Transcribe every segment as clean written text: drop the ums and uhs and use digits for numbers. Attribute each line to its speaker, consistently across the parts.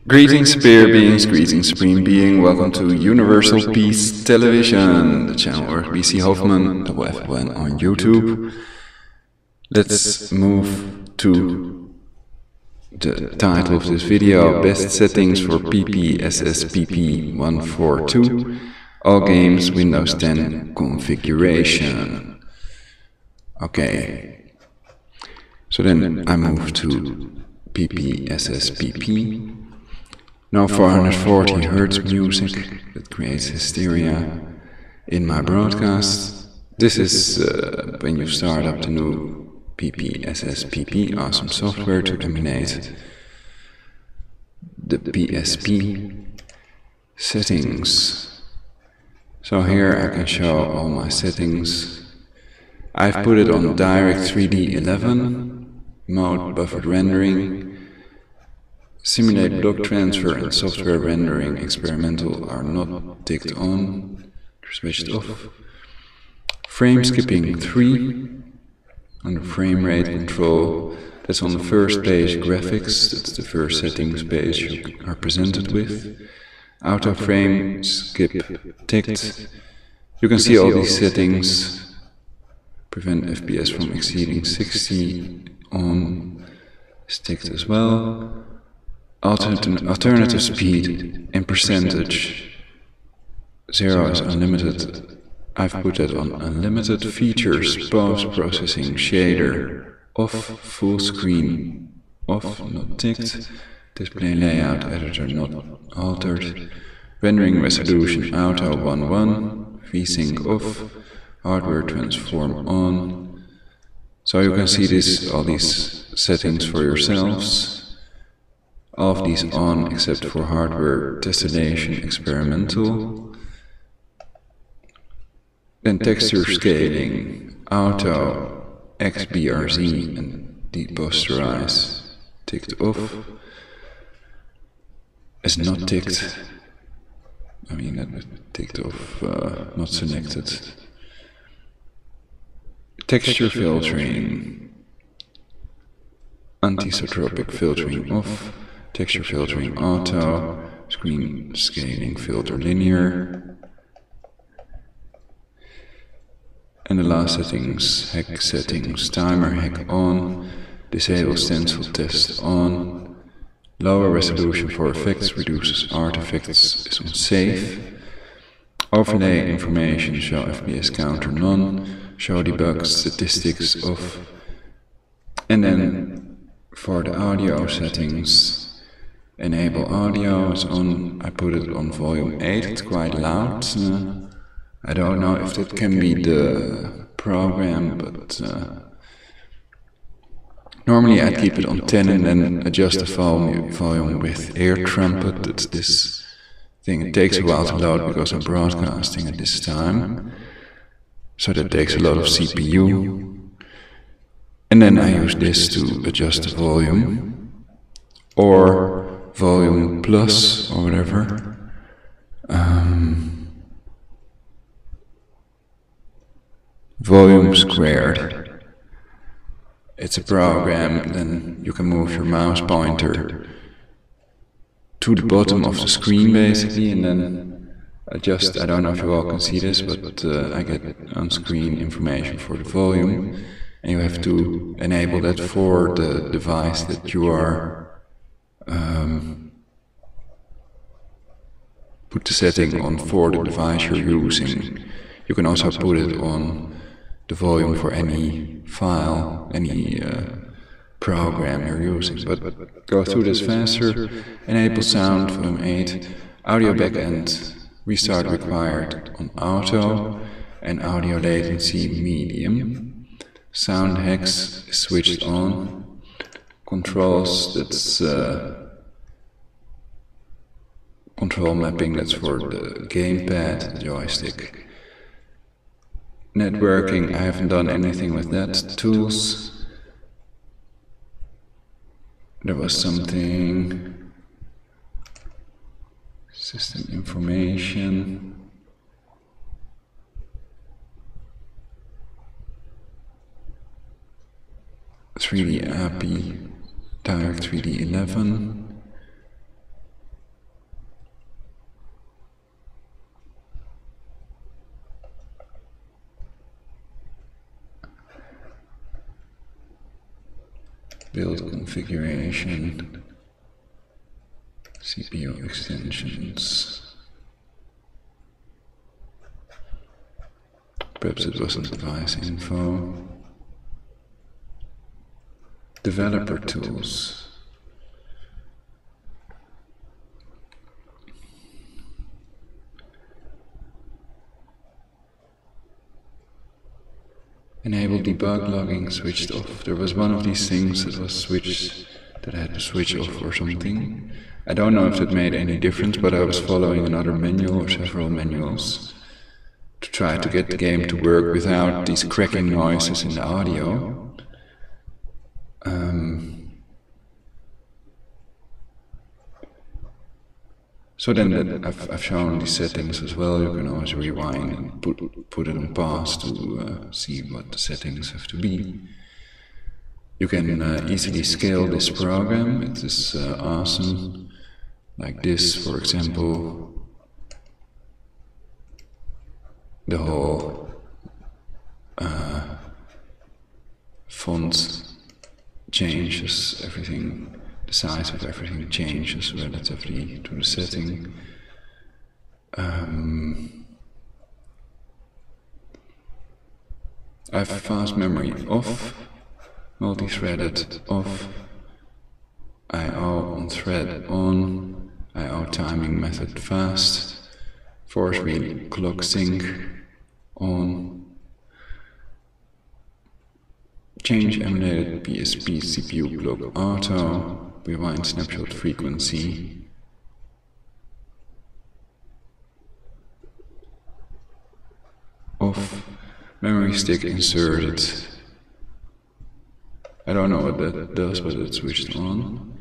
Speaker 1: Greetings, Spear Beings, greetings, Supreme Being. Welcome to Universal Peace Television, the channel where we see Kaufman, the web on YouTube. Let's move to the title of this video: Best Settings for PPSSPP 142. All games, Windows 10 configuration. Okay. So then I move to PPSSPP. Now 440 Hz music that creates hysteria in my broadcast. This is when you start up the new PPSSPP, awesome software to emulate the PSP settings. So here I can show all my settings. I've put it on Direct 3D 11, mode buffered rendering. Simulate block transfer and software rendering experimental are not ticked on, switched off. Frame skipping 3, under frame rate control, that's on the first page graphics, that's the first settings page you are presented with. Auto frame skip ticked. You can see all these settings. Prevent FPS from exceeding 60 on is ticked as well. Alternative speed in percentage. 0 is unlimited. I've put that on unlimited. Features, post-processing, shader, off, full screen, off, not ticked. Display layout, editor not altered. Rendering resolution, auto 1.1. VSync off. Hardware transform on. So you can see all these settings for yourselves. All of these on except for hardware tessellation experimental. Then texture scaling, auto, XBRZ and deposterize ticked off. Is not ticked. I mean that ticked off, not selected. Texture filtering, anisotropic filtering off. Texture filtering auto, screen scaling filter linear. And the last settings, hack settings, timer hack on, disable stencil test on, lower resolution for effects, reduces artifacts is on safe, overlay information, show FPS counter none, show debug statistics off, and then for the audio settings, enable audio is on. I put it on volume 8, it's quite loud. I don't know if that can be the program, but normally I'd keep it on 10 and then adjust the volume with air trumpet. That's this thing. It takes a while to load because I'm broadcasting at this time. So that takes a lot of CPU. And then I use this to adjust the volume. Or volume plus or whatever. Volume squared. It's a program, then you can move your mouse pointer to the bottom of the screen basically, and then adjust. I don't know if you all can see this, but I get on-screen information for the volume, and you have to enable that for the device that you are put the setting on for the device you're using. You can also put it on the volume for any file, any program you're using. But go through this faster. Enable sound, volume 8, audio backend, restart required on auto, and audio latency medium. Sound hex is switched on. Controls, that's control mapping, that's for the gamepad, the joystick. Networking, I haven't done anything with that. Tools, there was something. System information. 3D API direct 3D 11. Build configuration, CPU extensions. Perhaps it wasn't device info. Developer tools. Enable debug logging switched off. There was one of these things that was switched, that I had to switch off or something. I don't know if that made any difference, but I was following another manual or several manuals to try to get the game to work without these cracking noises in the audio. So then I've shown these settings as well. You can always rewind and put it on pause to see what the settings have to be. You can easily scale this program. It is awesome. Like this, for example. The whole font changes, everything. The size of everything changes relatively to the setting. I have fast memory off, multi-threaded off, I/O on thread on, I/O timing method fast, force wheel clock sync on, change emulated PSP CPU clock auto, rewind snapshot frequency, off, memory stick inserted. I don't know what that does, but it's switched on.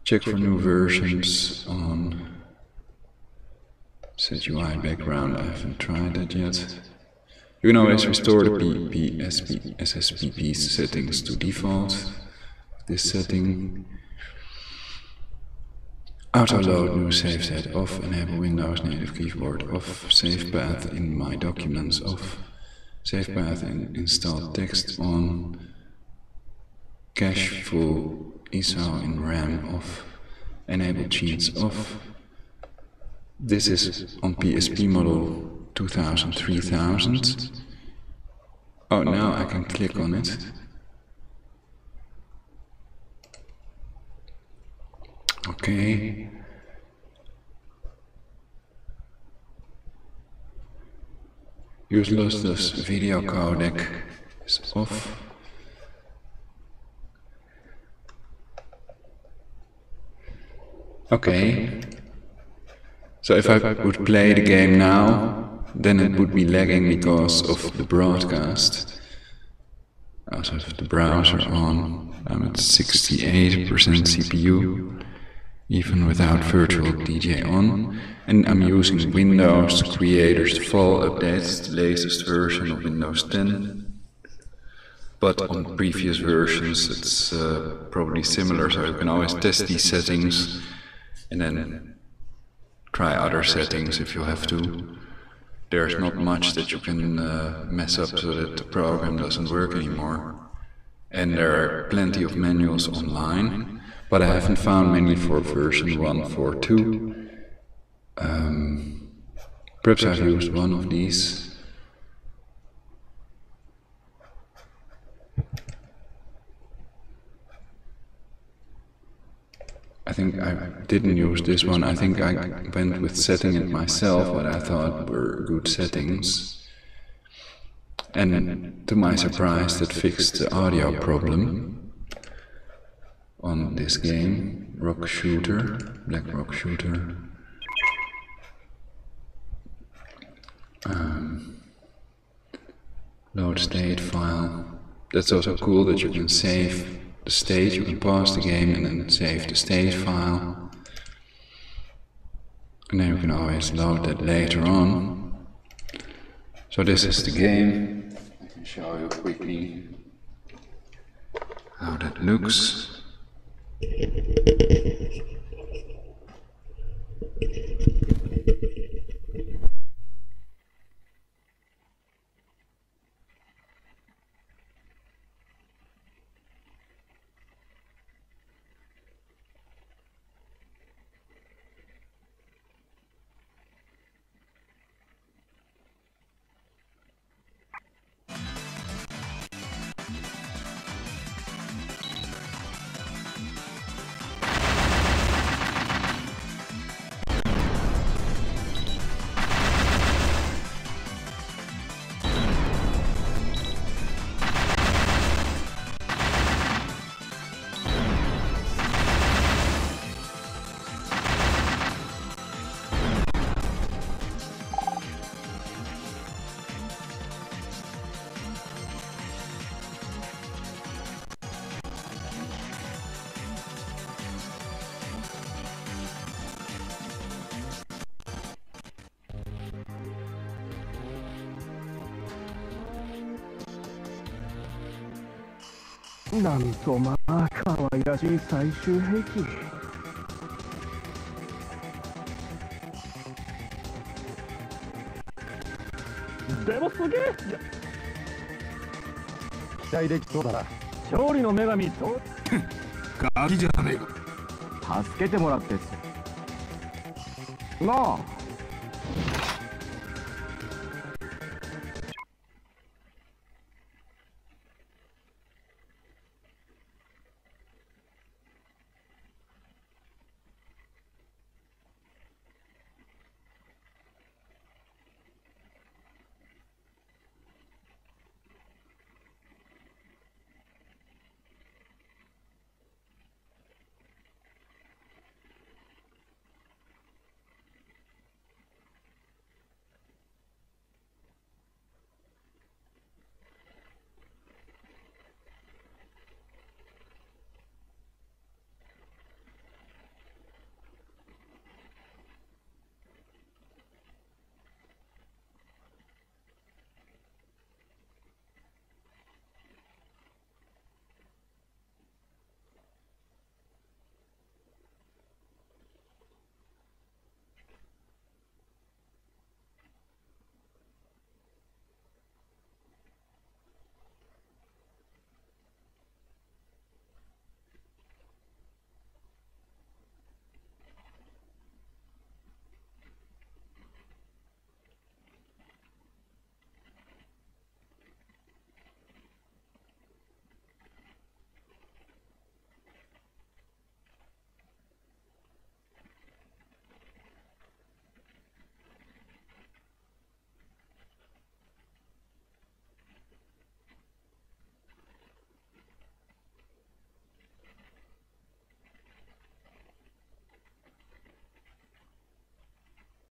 Speaker 1: Check for new versions on. Set UI background, I haven't tried that yet. You can always restore the PPSSPP settings to default. This setting. Auto load new save set off, enable Windows native keyboard off, save path in my documents off, save path in installed text on, cache full ISO in RAM off, enable cheats off. This is on PSP model 2000-3000. Oh, now I can click on it. Okay. Use lossless video codec is off. Okay. So if I would play the game now, then it would be lagging because of the broadcast. I also have the browser on. I'm at 68% CPU. Even without virtual DJ on, and I'm using Windows Creators Fall updates, the latest version of Windows 10. But on previous versions it's probably similar, so you can always test these settings and then try other settings if you have to. There's not much that you can mess up so that the program doesn't work anymore. And there are plenty of manuals online. But I haven't found many for version 1.4.2. Perhaps I've used one of these. I think I didn't use this one. I think I went with setting it myself, what I thought were good settings. And to my surprise, that fixed the audio problem. On this game, Rock Shooter, Black Rock Shooter. Load state file. That's also cool that you can save the state, you can pause the game and then save the state file. And then you can always load that later on. So this is the game. I can show you quickly how that looks.
Speaker 2: なんとまあ可愛らしい最終兵器。でもすげえ。期待できそうだな。勝利の女神とガキじゃねえか。助けてもらってっす。なあ